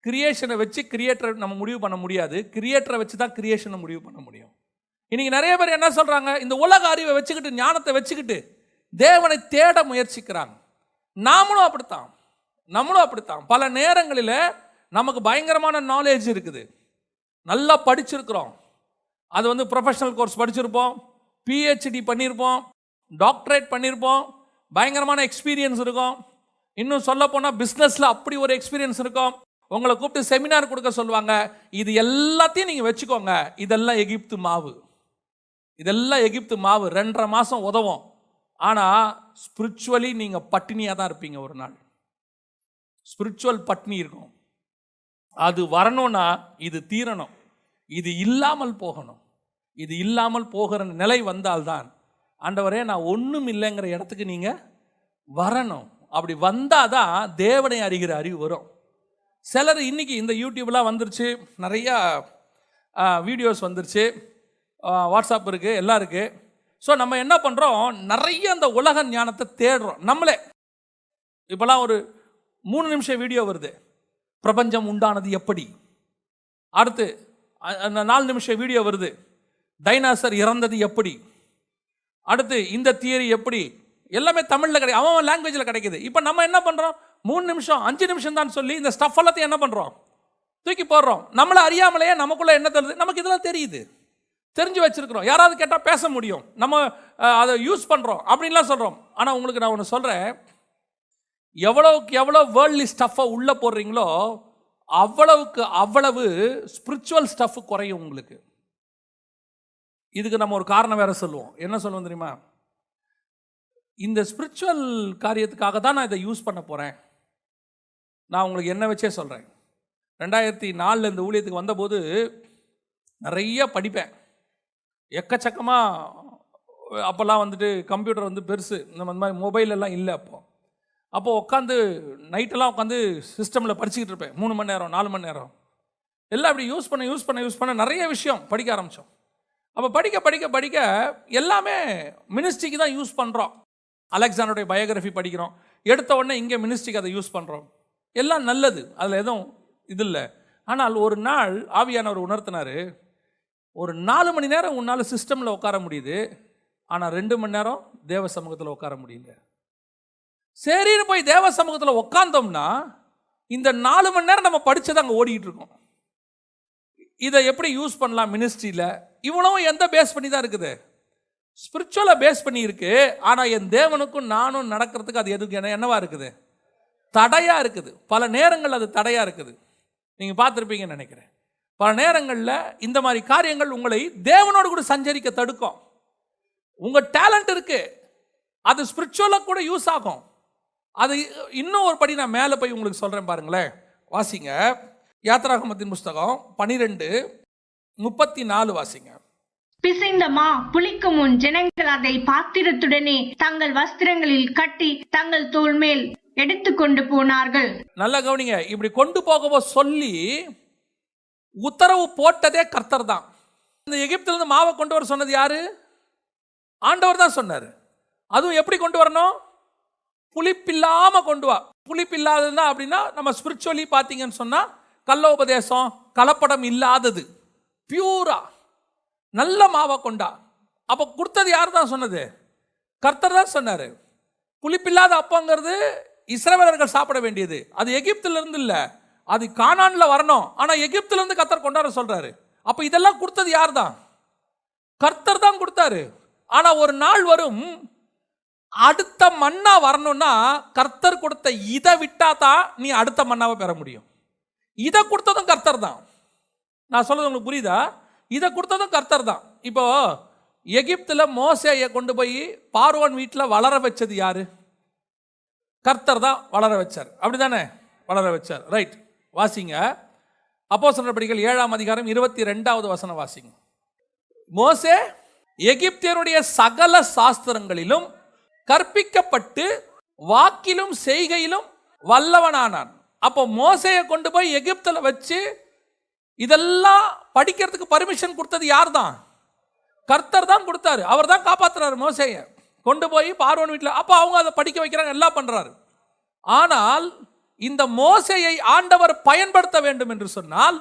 கிரியேஷனை வச்சு கிரியேட்டரை நம்ம முடிவு பண்ண முடியாது, கிரியேட்டரை வச்சு தான் கிரியேஷனை முடிவு பண்ண முடியும். இன்னைக்கு நிறைய பேர் என்ன சொல்கிறாங்க, இந்த உலக அறிவை வச்சுக்கிட்டு ஞானத்தை வச்சுக்கிட்டு தேவனை தேட முயற்சிக்கிறாங்க. நம்மளும் அப்படித்தான். பல நேரங்களில் நமக்கு பயங்கரமான நாலேஜ் இருக்குது, நல்லா படிச்சிருக்கிறோம், அது ப்ரொஃபஷனல் கோர்ஸ் படிச்சிருப்போம், பிஹெச்டி பண்ணியிருப்போம், டாக்டரேட் பண்ணியிருப்போம், பயங்கரமான எக்ஸ்பீரியன்ஸ் இருக்கும். இன்னும் சொல்ல போனால் பிஸ்னஸில் அப்படி ஒரு எக்ஸ்பீரியன்ஸ் இருக்கும். உங்களை கூப்பிட்டு செமினார் கொடுக்க சொல்லுவாங்க. இது எல்லாத்தையும் நீங்கள் வச்சுக்கோங்க, இதெல்லாம் எகிப்து மாவு, இதெல்லாம் எகிப்து மாவு 2.5 மாதம் உதவும். ஆனால் ஸ்பிரிச்சுவலி நீங்கள் பட்டினியாக தான் இருப்பீங்க. ஒரு நாள் ஸ்பிரிச்சுவல் பட்டினி இருக்கும். அது வரணும்னா இது தீரணும், இது இல்லாமல் போகணும். இது இல்லாமல் போகிற நிலை வந்தால்தான் ஆண்டவரே நான் ஒன்றும் இல்லைங்கிற இடத்துக்கு நீங்கள் வரணும். அப்படி வந்தால் தான் தேவனை அறிகிற அறிவு வரும். சிலர் இன்னைக்கு இந்த யூடியூப்லாம் வந்துருச்சு, நிறையா வீடியோஸ் வந்துருச்சு, வாட்ஸ்அப் இருக்குது, எல்லாம் இருக்குது. ஸோ நம்ம என்ன பண்ணுறோம், நிறைய அந்த உலக ஞானத்தை தேடுறோம் நம்மளே. இப்போலாம் ஒரு 3 நிமிஷம் வீடியோ வருது, பிரபஞ்சம் உண்டானது எப்படி. அடுத்து 4 நிமிஷம் வீடியோ வருது, டைனாசர் இறந்தது எப்படி. அடுத்து இந்த தியரி எப்படி. எல்லாமே தமிழில் கிடையாது, அவன் லாங்குவேஜில் கிடைக்குது. இப்போ நம்ம என்ன பண்ணுறோம், 3 நிமிஷம் 5 நிமிஷம் தான் சொல்லி இந்த ஸ்டஃப் எல்லாத்தையும் என்ன பண்ணுறோம், தூக்கி போடுறோம். நம்மளை அறியாமலேயே நமக்குள்ளே என்ன தெரியுது, நமக்கு இதெல்லாம் தெரியுது, தெரிஞ்சு வச்சிருக்கிறோம். யாராவது கேட்டால் பேச முடியும், நம்ம அதை யூஸ் பண்ணுறோம் அப்படின்லாம் சொல்கிறோம். ஆனால் உங்களுக்கு நான் ஒன்று சொல்கிறேன், எவ்வளவுக்கு எவ்வளோ வேர்ல்ட்லி ஸ்டஃப்பை உள்ளே போடுறீங்களோ அவ்வளவுக்கு அவ்வளவு ஸ்பிரிச்சுவல் ஸ்டஃப் குறையும் உங்களுக்கு. இதுக்கு நம்ம ஒரு காரணம் வேற சொல்லுவோம். என்ன சொல்லுவோம் தெரியுமா, இந்த ஸ்பிரிச்சுவல் காரியத்துக்காக தான் நான் இதை யூஸ் பண்ண போகிறேன். நான் உங்களுக்கு என்ன வச்சே சொல்கிறேன், 2004 இந்த ஊழியத்துக்கு வந்தபோது நிறைய படிப்பேன், எக்கச்சக்கமாக. அப்போல்லாம் கம்ப்யூட்டர் பெருசு, இந்த மாதிரி மொபைல் எல்லாம் இல்லை. அப்போ உட்காந்து நைட்டெல்லாம் உட்காந்து சிஸ்டமில் படிச்சுக்கிட்டு இருப்பேன், 3 மணி நேரம் 4 மணி நேரம் எல்லாம் அப்படி யூஸ் பண்ண நிறைய விஷயம் படிக்க ஆரம்பித்தோம். அப்போ படிக்க எல்லாமே மினிஸ்ட்ரிக்கு தான் யூஸ் பண்ணுறோம். அலெக்சாண்டருடைய பயோகிராஃபி படிக்கிறோம், எடுத்த உடனே இங்கே மினிஸ்ட்ரிக்கு அதை யூஸ் பண்ணுறோம். எல்லாம் நல்லது, அதில் எதுவும் இது இல்லை. ஆனால் ஒரு நாள் ஆவியானவர் உணர்த்தினார், ஒரு 4 மணி நேரம் உன்னால் சிஸ்டமில் உட்கார முடியுது, ஆனால் 2 மணி நேரம் தேவ சமூகத்தில் உட்கார முடியல. சரின்னு போய் தேவ சமூகத்தில் உட்காந்தோம்னா இந்த 4 மணி நேரம் நம்ம படித்தது அங்கே ஓடிக்கிட்டு இருக்கோம். இதை எப்படி யூஸ் பண்ணலாம் மினிஸ்ட்ரியில்? இவ்வளவும் எந்த பேஸ் பண்ணி தான் இருக்குது? ஸ்பிரிச்சுவலை பேஸ் பண்ணி இருக்கு. ஆனால் என் தேவனுக்கும் நானும் நடக்கிறதுக்கு அது எதுக்கு என்னவா இருக்குது? தடையாக இருக்குது. பல நேரங்கள் அது தடையாக இருக்குது. நீங்கள் பார்த்துருப்பீங்கன்னு நினைக்கிறேன். பல நேரங்களில் இந்த மாதிரி காரியங்கள் உங்களை தேவனோடு கூட சஞ்சரிக்க தடுக்கும். உங்கள் டேலண்ட் இருக்கு, அது ஸ்பிரிச்சுவலாக கூட யூஸ் ஆகும். அது இன்னும் ஒரு படி நான் மேலே போய் உங்களுக்கு சொல்கிறேன் பாருங்களேன். வாசிங்க யாத்திராகமத்தின் புஸ்தகம் 12:34 வாசிங்க. பிசைந்த மா புளிக்கும் முன் ஜனங்கள் அதை பாத்திரத்துடனே தங்கள் வஸ்திரங்களில் கட்டி தங்கள் தோள் மேல் எடுத்துக்கொண்டு போனார்கள். நல்லா கவனிங்க. இப்படி கொண்டு போகவோ சொல்லி உத்தரவு போட்டதே கர்த்தர் தான். இந்த எகிப்திலிருந்து மாவை கொண்டு வர சொன்னது யாரு? ஆண்டவர் தான் சொன்னார். அதுவும் எப்படி கொண்டு வரணும்? புளிப்பில்லாம கொண்டு வா. புளிப்பில்லாததுன்னா அப்படின்னா நம்ம ஸ்பிரிச்சுவலி பார்த்தீங்கன்னு சொன்னா கள்ளோபதேசம், கலப்படம் இல்லாதது, பியூரா நல்ல மாவை கொண்டா. அப்போ கொடுத்தது யார் தான் சொன்னது? கர்த்தர் தான் சொன்னார். புளிப்பில்லாத அப்பங்கிறது இஸ்ரவேலர்கள் சாப்பிட வேண்டியது. அது எகிப்திலிருந்து இல்லை, அது கானான்ல வரணும். ஆனால் எகிப்திலிருந்து கர்த்தர் கொண்டாட சொல்றாரு. அப்போ இதெல்லாம் கொடுத்தது யார் தான்? கர்த்தர் தான் கொடுத்தாரு. ஆனால் ஒரு நாள் வரும், அடுத்த மன்னா வரணும்னா கர்த்தர் கொடுத்த இதை விட்டா தான் நீ அடுத்த மன்னாவை பெற முடியும். இதை கொடுத்ததும் கர்த்தர் தான். நான் சொல்றது உங்களுக்கு புரியுதா? இதை கொடுத்ததும் கர்த்தர் தான். இப்போ எகிப்தில் மோசேயை கொண்டு போய் பார்வோன் வீட்டில் வளர வச்சது யாரு? கர்த்தர் தான் வளர வச்சார். அப்படிதானே? வளர வச்சார். ரைட். வாசிங்க அப்போஸ்தலர் நடபடிகள் 7:22 வசனம் வாசிங்க. மோசே எகிப்தியருடைய சகல சாஸ்திரங்களிலும் கற்பிக்கப்பட்டு வாக்கிலும் செய்கையிலும் வல்லவனானான். அப்போ மோசேயை கொண்டு போய் எகிப்தில் வச்சு இதெல்லாம் படிக்கிறதுக்கு பர்மிஷன் கொடுத்தது யார் தான்? கர்த்தர் தான் கொடுத்தாரு. அவர் தான் காப்பாற்றுறாரு மோசேயை கொண்டு போய் பார்வோன் வீட்டில். அப்போ அவங்க அதை படிக்க வைக்கிறாங்க, எல்லாம் பண்றாரு. ஆனால் இந்த மோசேயை ஆண்டவர் பயன்படுத்த வேண்டும் என்று சொன்னால்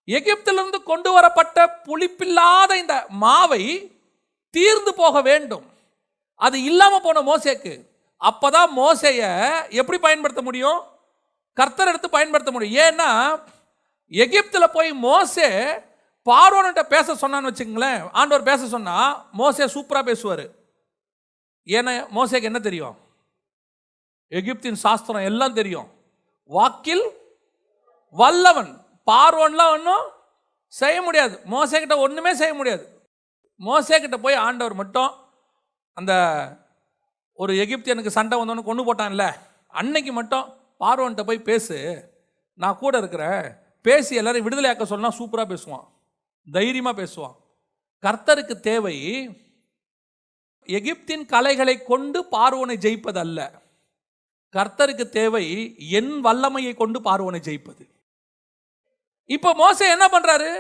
எகிப்திலிருந்து கொண்டு வரப்பட்ட புளிப்பில்லாத இந்த மாவை தீர்ந்து போக வேண்டும். அது இல்லாம போன மோசேக்கு. அப்பதான் மோசேயை எப்படி பயன்படுத்த முடியும்? கர்த்தர் எடுத்து பயன்படுத்த முடியும். ஏன்னா எகிப்தில் போய் மோசே பார்வோன்கிட்ட பேச சொன்னான்னு வச்சுங்களேன், ஆண்டவர் பேச சொன்னா மோசே சூப்பரா பேசுவார். ஏன்னா மோசேக்கு என்ன தெரியும்? எகிப்தின் சாஸ்திரம் எல்லாம் தெரியும். வாக்கில் வல்லவன். பார்வோன்லாம் ஒன்றும் செய்ய முடியாது. மோசே கிட்ட ஒன்றுமே செய்ய முடியாது. மோசே கிட்ட போய் ஆண்டவர் மட்டும் அந்த ஒரு எகிப்தியனுக்கு சண்டை வந்தவனு கொண்டு போட்டான்ல, அன்னைக்கு மட்டும் பார்வோன்கிட்ட போய் பேசு, நான் கூட இருக்கிறேன், பேசி எல்லாரும் விடுதலையாக்க சொன்னா சூப்பராக பேசுவான், தைரியமாக பேசுவான். கர்த்தருக்கு தேவை எகிப்தின் கலைகளை கொண்டு பார்வோனை ஜெயிப்பது அல்ல. கர்த்தருக்கு தேவை என் வல்லமையை கொண்டு பார்வோனை ஜெயிப்பது. இப்போ மோசே என்ன பண்றாரு?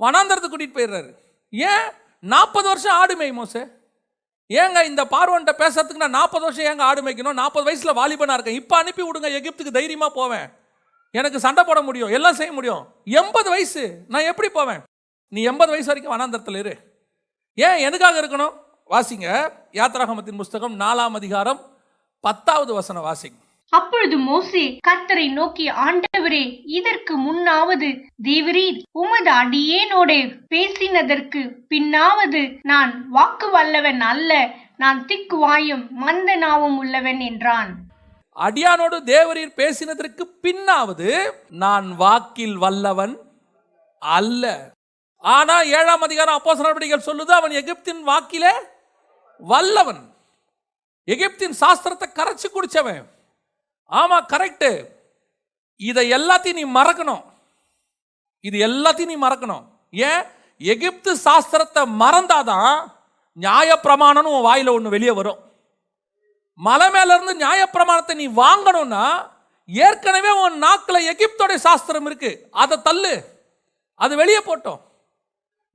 வனாந்தரத்துக்கு கூட்டிட்டு போயிடுறாரு. ஏன்? 40 வருஷம் ஆடு மேய் மோசே. ஏங்க இந்த பார்வோன்ட்ட பேசுறதுக்கு நான் 40 வருஷம் ஏங்க ஆடு மேய்க்கணும்? 40 வயசுல வாலிபனா இருக்கேன், இப்போ அனுப்பி விடுங்க, எகிப்துக்கு தைரியமா போவேன், எனக்கு சண்டை போட முடியும், எல்லாம் செய்ய முடியும். 80 வயசு நான் எப்படி போவேன்? நீ 80 வயசு வரைக்கும் வனாந்தரத்தில் இரு. ஏன்? எதுக்காக இருக்கணும்? வாசிங்க யாத்திராகமத்தின் புஸ்தகம் 4:10 வசனம் வாசிங்க. அப்பொழுது மோசே கர்த்தரை நோக்கி, ஆண்டவரே, இதற்கு முன்னாவது தேவரீர் உமது அடியேனோடே பேசினதற்கு பின்னாவது நான் வாக்கு வல்லவன் அல்ல, நான் திக்கு வாயும் மந்த நாவும் உள்ளவன் என்றான். அடியானோடு தேவரீர் பேசினதற்கு பின்னாவது நான் வாக்கில் வல்லவன் அல்ல. ஆனா 7ஆம் அதிகாரம் அப்போஸ்தலர் நடபடிகள் சொல்லுது, அவன் எகிப்தின் வாக்கிலே வல்லவன், எகிப்தின் சாஸ்திரத்தை கரைச்சு குடிச்சவன். ஆமா, கரெக்ட். இதை எல்லாத்தையும் நீ மறக்கணும். இது எல்லாத்தையும் நீ மறக்கணும். ஏன்? எகிப்து சாஸ்திரத்தை மறந்தாதான் நியாயப்பிரமாணம் உன் வாயில ஒன்று வெளியே வரும். மலை மேல இருந்து நியாயப்பிரமாணத்தை நீ வாங்கணும்னா ஏற்கனவே உன் நாக்கில் எகிப்தோட சாஸ்திரம் இருக்கு, அதை தள்ளு, அது வெளியே போட்டோம்.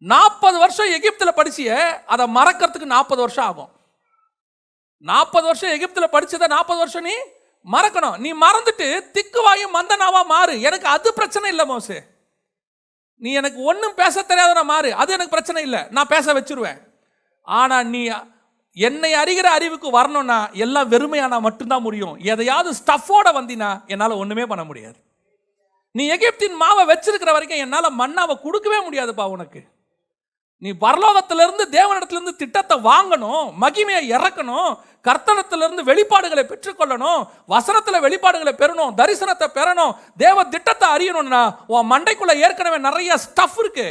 40 வருஷம் எகிப்தில் படிச்சிய, அதை மறக்கிறதுக்கு 40 வருஷம் ஆகும். 40 வருஷம் எகிப்தில் படிச்சதை 40 வருஷம் நீ மறக்கணும். நீ மறந்துட்டு திக்குவாயும் மந்தனாவா மாறு. எனக்கு அது பிரச்சனை இல்லை மோசே. நீ எனக்கு ஒன்றும் பேச தெரியாத மாறு, அது எனக்கு பிரச்சனை இல்லை, நான் பேச வச்சிருவேன். ஆனா நீ என்னை அறிகிற அறிவுக்கு வரணும்னா எல்லாம் வெறுமையானா மட்டும்தான் முடியும். எதையாவது ஸ்டஃபோட வந்தினா என்னால் ஒண்ணுமே பண்ண முடியாது. நீ எகிப்தின் மாவை வச்சிருக்கிற வரைக்கும் என்னால் மன்னாவை கொடுக்கவே முடியாதுப்பா உனக்கு. நீ பரலோகத்திலிருந்து தேவனிடத்திலிருந்து திட்டத்தை வாங்கணும், மகிமையை இறக்கணும், கர்த்தனத்திலிருந்து வெளிப்பாடுகளை பெற்றுக்கொள்ளணும், வசனத்தில் வெளிப்பாடுகளை பெறணும், தரிசனத்தை பெறணும், தேவ திட்டத்தை அறியணும்னா உன் மண்டைக்குள்ள ஏற்கனவே நிறைய ஸ்டஃப் இருக்கு.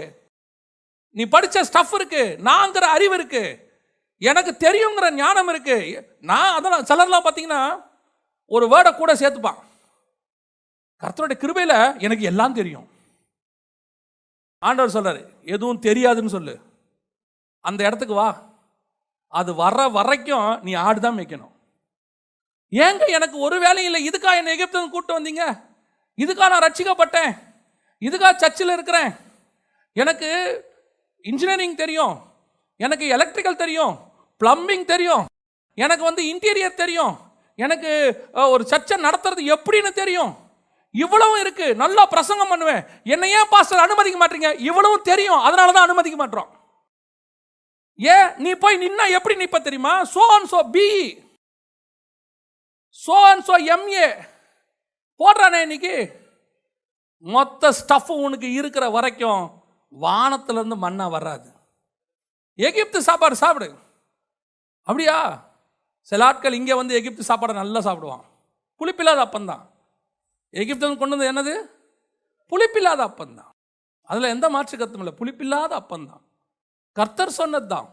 நீ படிச்ச ஸ்டஃப் இருக்கு, நான்கிற அறிவு இருக்கு, எனக்கு தெரியுங்கிற ஞானம் இருக்கு. நான் அதெல்லாம் சிலர்லாம் பார்த்தீங்கன்னா ஒரு வேர்டை கூட சேர்த்துப்பான். கர்த்தருடைய கிருபையில எனக்கு எல்லாம் தெரியும். ஆண்டவர் சொல்றாரு எதுவும் தெரியாதுன்னு சொல்லு, அந்த இடத்துக்கு வா. அது வர்ற வரைக்கும் நீ ஆடுதான் மேய்க்கணும். ஏங்க எனக்கு ஒரு வேலையும் இல்லை, இதுக்கா என்னை எகிப்திலிருந்து கூப்பிட்டு வந்தீங்க, இதுக்கா நான் ரட்சிக்கப்பட்டேன், இதுக்கா சர்ச்சில் இருக்கிறேன், எனக்கு இன்ஜினியரிங் தெரியும், எனக்கு எலக்ட்ரிக்கல் தெரியும், பிளம்பிங் தெரியும், எனக்கு இன்டீரியர் தெரியும், எனக்கு ஒரு சர்ச்சை நடத்துறது எப்படின்னு தெரியும், இவ்வளவும் இருக்கு, நல்லா பிரசங்கம் பண்ணுவேன், என்னை ஏன் பாஸ்டர் அனுமதிக்க மாட்டீங்க? இவ்வளவும் தெரியும், அதனால தான் அனுமதிக்க மாட்டோம். ஏன் நீ போய் நின்னா எப்படி நிப்ப தெரியுமா? So and so B, so and so MA போடுறானே இன்னைக்கு. மொத்த ஸ்டஃப் உனக்கு இருக்கிற வரைக்கும் வானத்துல இருந்து மண்ணா வராது. எகிப்து சாப்பாடு சாப்பிடு. அப்படியா? சில ஆட்கள் இங்கே எகிப்து சாப்பாடை நல்லா சாப்பிடுவான். புளிப்பில்லாத அப்பந்தான். எகிப்து கொண்டு வந்து என்னது? புளிப்பில்லாத அப்பந்தான். அதில் எந்த மாற்று கருத்தும் இல்லை, புளிப்பில்லாத அப்பந்தான். கர்த்தர் சொன்னது தான்,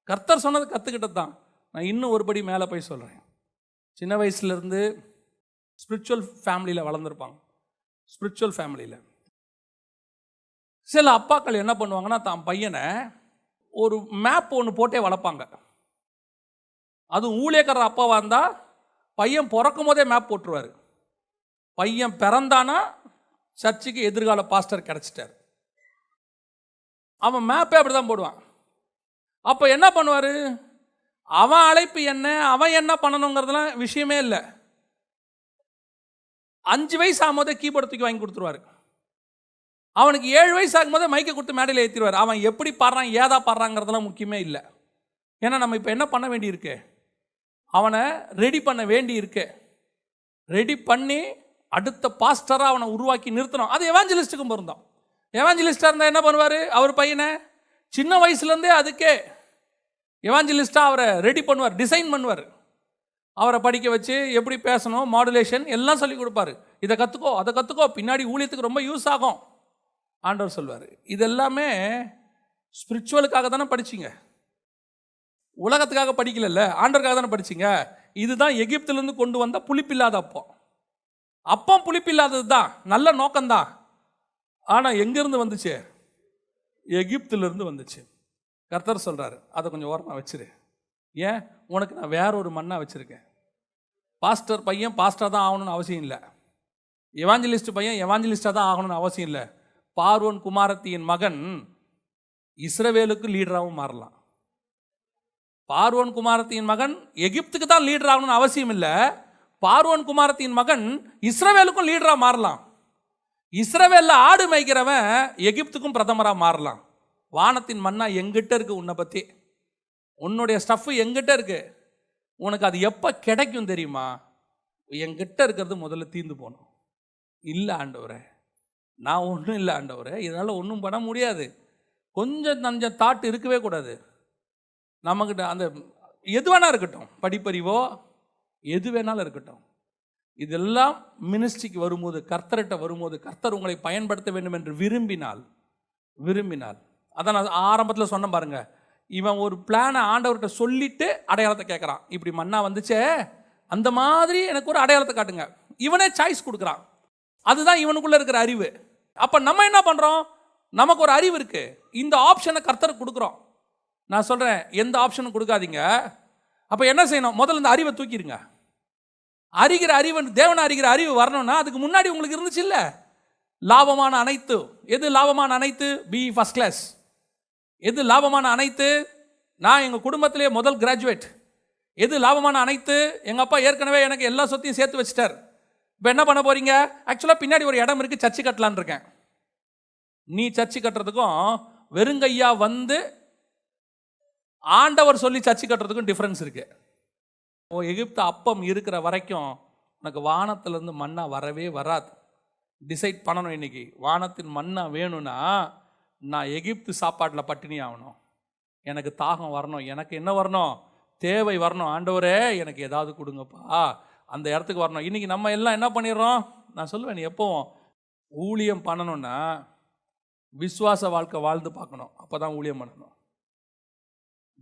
கர்த்தர் சொன்னது கற்றுக்கிட்டது தான். நான் இன்னும் ஒருபடி மேலே போய் சொல்கிறேன். சின்ன வயசுலேருந்து ஸ்பிரிச்சுவல் ஃபேமிலியில் வளர்ந்துருப்பாங்க. ஸ்பிரிச்சுவல் ஃபேமிலியில் சில அப்பாக்கள் என்ன பண்ணுவாங்கன்னா, தான் பையனை ஒரு மேப் ஒன்று போட்டே வளர்ப்பாங்க. அதுவும் ஊழியக்காரர் அப்பாவாக இருந்தால் பையன் பிறக்கும் போதே மேப் போட்டுருவார். பையன் பிறந்தானா சர்ச்சுக்கு எதிர்கால பாஸ்டர் கிடச்சிட்டார். அவன் மேப்பே அப்படி தான் போடுவான். அப்போ என்ன பண்ணுவார்? அவன் அழைப்பு என்ன, அவன் என்ன பண்ணணுங்கிறதுலாம் விஷயமே இல்லை. 5 வயசு ஆகும்போதே கீபோர்டு தூக்கி வாங்கி கொடுத்துருவாரு. அவனுக்கு 7 வயசு ஆகும்போதே மைக்கை கொடுத்து மேடையில் ஏற்றிடுவார். அவன் எப்படி பாடுறான், ஏதா பாடுறாங்கிறதுலாம் முக்கியமே இல்லை. ஏன்னா நம்ம இப்போ என்ன பண்ண வேண்டியிருக்கு? அவனை ரெடி பண்ண வேண்டி இருக்கு. ரெடி பண்ணி அடுத்த பாஸ்டராக அவனை உருவாக்கி நிறுத்தணும். அது எவாஞ்சலிஸ்ட்டுக்கும் பொருந்தோம். எவாஞ்சலிஸ்டாக இருந்தால் என்ன பண்ணுவார்? அவர் பையனை சின்ன வயசுலேருந்தே அதுக்கே எவாஞ்சலிஸ்டாக அவரை ரெடி பண்ணுவார், டிசைன் பண்ணுவார். அவரை படிக்க வச்சு எப்படி பேசணும், மாடுலேஷன் எல்லாம் சொல்லி கொடுப்பாரு. இதை கற்றுக்கோ, அதை கற்றுக்கோ, பின்னாடி ஊழியத்துக்கு ரொம்ப யூஸ் ஆகும் ஆண்டவர் சொல்வார். இது எல்லாமே ஸ்பிரிச்சுவலுக்காக தானே படிச்சிங்க, உலகத்துக்காக படிக்கல, ஆண்டவருக்காக தானே படிச்சிங்க. இதுதான் எகிப்திலிருந்து கொண்டு வந்த புளிப்பில்லாத அப்பம். அப்பம் புளிப்பில்லாதது தான், நல்ல நோக்கம்தான். ஆனால் எங்கேருந்து வந்துச்சு? எகிப்திலிருந்து வந்துச்சு. கர்த்தர் சொல்கிறாரு, அதை கொஞ்சம் ஓரமாக வச்சிரு. ஏன்? உனக்கு நான் வேற ஒரு மண்ணா வச்சுருக்கேன். பாஸ்டர் பையன் பாஸ்டர் தான் ஆகணும்னு அவசியம் இல்லை. எவாஞ்சலிஸ்ட் பையன் எவாஞ்சலிஸ்டாக தான் ஆகணும்னு அவசியம் இல்லை. பார்வோன் குமாரத்தியின் மகன் இஸ்ரவேலுக்கு லீடராகவும் மாறலாம். பார்வோன் குமாரத்தின் மகன் எகிப்துக்கு தான் லீடர் ஆகணும்னு அவசியம் இல்லை. பார்வோன் குமாரத்தின் மகன் இஸ்ரவேலுக்கும் லீடராக மாறலாம். இஸ்ரவேலில் ஆடு மேய்க்கிறவன் எகிப்துக்கும் பிரதமராக மாறலாம். வானத்தின் மண்ணா எங்கிட்ட இருக்கு, உன்னை பற்றி உன்னுடைய ஸ்டஃப்பு எங்கிட்ட இருக்கு. உனக்கு அது எப்போ கிடைக்கும் தெரியுமா? என்கிட்ட இருக்கிறது முதல்ல தீர்ந்து போகணும். இல்லை ஆண்டவரே, நான் ஒன்றும் இல்லை ஆண்டவரே, இதனால் ஒன்றும் பண்ண முடியாது. கொஞ்சம் நஞ்ச தாட்டு இருக்கவே கூடாது நம்மக்கிட்ட. அந்த எது வேணா இருக்கட்டும், படிப்பறிவோ எது வேணாலும் இருக்கட்டும், இதெல்லாம் மினிஸ்ட்ரிக்கு வரும்போது, கர்த்தர்கிட்ட வரும்போது, கர்த்தர் உங்களை பயன்படுத்த வேண்டும் என்று விரும்பினால் அதான் நான் ஆரம்பத்தில் சொன்ன பாருங்க, இவன் ஒரு பிளானை ஆண்டவர்கிட்ட சொல்லிட்டு அடையாளத்தை கேட்குறான். இப்படி மண்ணா வந்துச்சே, அந்த மாதிரி எனக்கு ஒரு அடையாளத்தை காட்டுங்க. இவனே சாய்ஸ் கொடுக்குறான். அதுதான் இவனுக்குள்ள இருக்கிற அறிவு. அப்போ நம்ம என்ன பண்ணுறோம்? நமக்கு ஒரு அறிவு இருக்கு, இந்த ஆப்ஷனை கர்த்தருக்கு கொடுக்குறோம். நான் சொல்கிறேன், எந்த ஆப்ஷனும் கொடுக்காதீங்க. அப்போ என்ன செய்யணும்? முதல்ல இந்த அறிவை தூக்கிடுங்க. அறிகிற அறிவு, தேவனை அறிகிற அறிவு வரணும்னா அதுக்கு முன்னாடி உங்களுக்கு இருந்துச்சு இல்லை, லாபமான அனைத்து. எது லாபமான அனைத்து? Be first class. எது லாபமான அனைத்து? நான் எங்கள் குடும்பத்திலே முதல் கிராஜுவேட், எது லாபமான அனைத்து? எங்கள் அப்பா ஏற்கனவே எனக்கு எல்லா சொத்தையும் சேர்த்து வச்சிட்டார். இப்போ என்ன பண்ண போறீங்க? ஆக்சுவலாக பின்னாடி ஒரு இடம் இருக்குது, சர்ச்சு கட்டலான்னு இருக்கேன். நீ சர்ச்சு கட்டுறதுக்கும் வெறுங்கையா வந்து ஆண்டவர் சொல்லி சர்ச்சு கட்டுறதுக்கும் டிஃப்ரென்ஸ் இருக்கு. எகிப்து அப்பம் இருக்கிற வரைக்கும் உனக்கு வானத்திலேருந்து மன்னா வரவே வராது. டிசைட் பண்ணணும் இன்னைக்கு. வானத்தின் மன்னா வேணும்னா நான் எகிப்து சாப்பாட்டில் பட்டினி ஆகணும். எனக்கு தாகம் வரணும், எனக்கு என்ன வரணும்? தேவை வரணும். ஆண்டவரே எனக்கு ஏதாவது கொடுங்கப்பா, அந்த இடத்துக்கு வரணும். இன்றைக்கி நம்ம எல்லாம் என்ன பண்ணிடுறோம்? நான் சொல்லுவேன், நீ எப்போவும் ஊழியம் பண்ணணும்னா விசுவாச வாழ்க்கை வாழ்ந்து பார்க்கணும். அப்போ தான் ஊழியம் பண்ணணும்.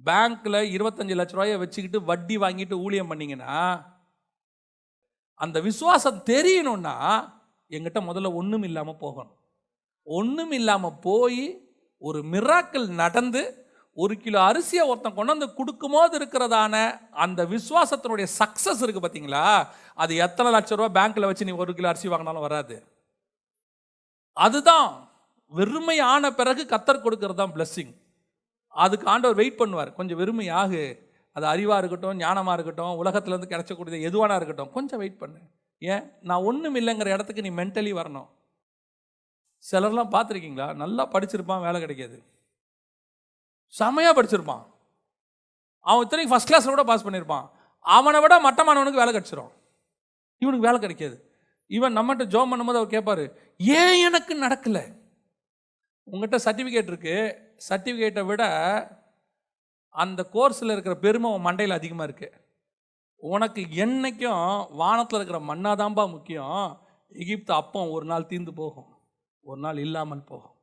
பேங்க்கில் 25 லட்ச ரூபாயை வச்சுக்கிட்டு வட்டி வாங்கிட்டு ஊழியம் பண்ணிங்கன்னா அந்த விசுவாசம் தெரியணும்னா எங்கிட்ட முதல்ல ஒன்றும் இல்லாமல் போகணும். ஒன்றும் இல்லாமல் போய் ஒரு மிராக்கிள் நடந்து 1 கிலோ அரிசியை ஒருத்தன் கொண்டு வந்து கொடுக்கும்போது இருக்கிறதான அந்த விசுவாசத்தினுடைய சக்ஸஸ் இருக்குது பார்த்தீங்களா? அது எத்தனை லட்ச ரூபா பேங்க்கில் வச்சு நீ 1 கிலோ அரிசி வாங்கினாலும் வராது. அதுதான் வெறுமை ஆன பிறகு கர்த்தர் கொடுக்கறது தான் பிளெஸ்ஸிங். அதுக்கு ஆண்டவர் வெயிட் பண்ணுவார். கொஞ்சம் வெறுமையாகு, அது அறிவாக இருக்கட்டும், ஞானமாக இருக்கட்டும், உலகத்துலேருந்து கிடைச்சக்கூடியது எதுவானா இருக்கட்டும், கொஞ்சம் வெயிட் பண்ணு. ஏன்? நான் ஒன்றும் இல்லைங்கிற இடத்துக்கு நீ மென்டலி வரணும். சிலர்லாம் பார்த்துருக்கீங்களா? நல்லா படிச்சிருப்பான், வேலை கிடைக்காது. செமையாக படிச்சிருப்பான், அவன் இத்தனைக்கு ஃபஸ்ட் கிளாஸில் கூட பாஸ் பண்ணியிருப்பான். அவனை விட மட்டமானவனுக்கு வேலை கிடைச்சிரும், இவனுக்கு வேலை கிடைக்காது. இவன் நம்மகிட்ட ஜோம் பண்ணும்போது அவர் கேட்பாரு, ஏன் எனக்கு நடக்கலை? உங்கள்கிட்ட சர்டிஃபிகேட் இருக்குது, சர்டிஃபிகேட்டை விட அந்த கோர்ஸில் இருக்கிற பெருமை உன் மண்டையில் அதிகமாக இருக்குது. உனக்கு என்னைக்கும் வானத்தில் இருக்கிற மண்ணாதான்பா முக்கியம். எகிப்து அப்பம் ஒரு நாள் தீர்ந்து போகும், ஒரு நாள் இல்லாமல் போகும்.